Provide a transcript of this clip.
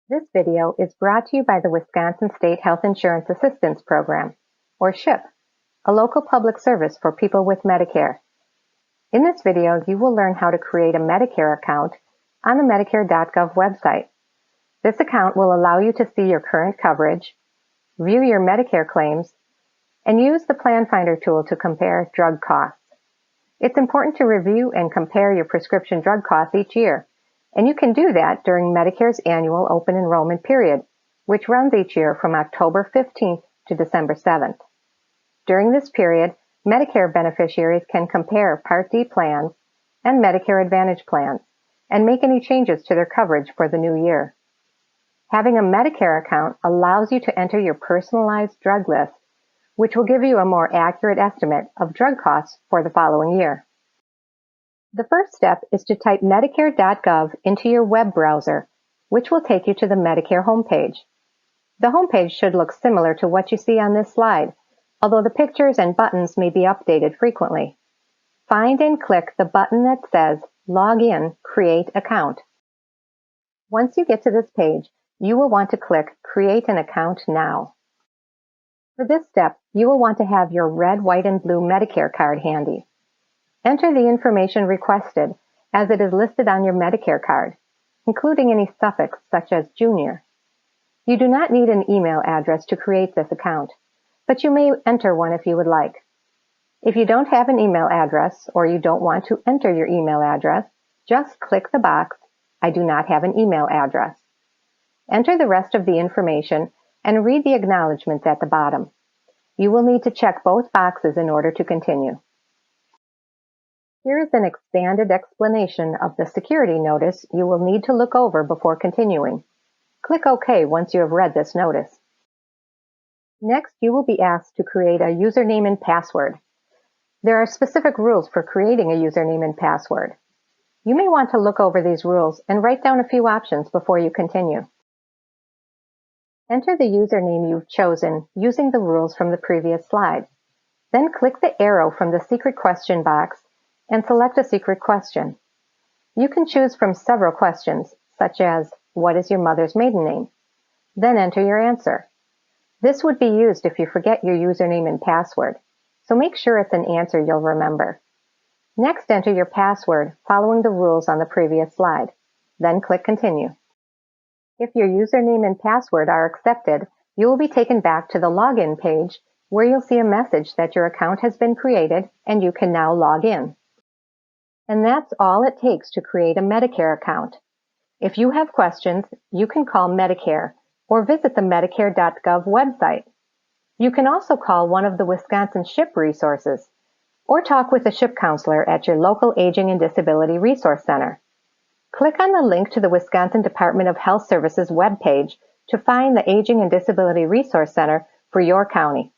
This video is brought to you by the Wisconsin State Health Insurance Assistance Program, or SHIP, a local public service for people with Medicare. In this video, you will learn how to create a Medicare account on the Medicare.gov website. This account will allow you to see your current coverage, view your Medicare claims, and use the Plan Finder tool to compare drug costs. It's important to review and compare your prescription drug costs each year, and you can do that during Medicare's annual open enrollment period, which runs each year from October 15th to December 7th. During this period, Medicare beneficiaries can compare Part D plans and Medicare Advantage plans and make any changes to their coverage for the new year. Having a Medicare account allows you to enter your personalized drug list, which will give you a more accurate estimate of drug costs for the following year. The first step is to type Medicare.gov into your web browser, which will take you to the Medicare homepage. The homepage should look similar to what you see on this slide, although the pictures and buttons may be updated frequently. Find and click the button that says Log In, Create Account. Once you get to this page, you will want to click Create an Account Now. For this step, you will want to have your red, white, and blue Medicare card handy. Enter the information requested as it is listed on your Medicare card, including any suffix such as Junior. You do not need an email address to create this account, but you may enter one if you would like. If you don't have an email address or you don't want to enter your email address, just click the box, I do not have an email address. Enter the rest of the information and read the acknowledgments at the bottom. You will need to check both boxes in order to continue. Here is an expanded explanation of the security notice you will need to look over before continuing. Click OK once you have read this notice. Next, you will be asked to create a username and password. There are specific rules for creating a username and password. You may want to look over these rules and write down a few options before you continue. Enter the username you've chosen using the rules from the previous slide. Then click the arrow from the secret question box and select a secret question. You can choose from several questions, such as, what is your mother's maiden name? Then enter your answer. This would be used if you forget your username and password, so make sure it's an answer you'll remember. Next, enter your password following the rules on the previous slide. Then click Continue. If your username and password are accepted, you will be taken back to the login page where you'll see a message that your account has been created and you can now log in. And that's all it takes to create a Medicare account. If you have questions, you can call Medicare or visit the Medicare.gov website. You can also call one of the Wisconsin SHIP resources or talk with a SHIP counselor at your local Aging and Disability Resource Center. Click on the link to the Wisconsin Department of Health Services webpage to find the Aging and Disability Resource Center for your county.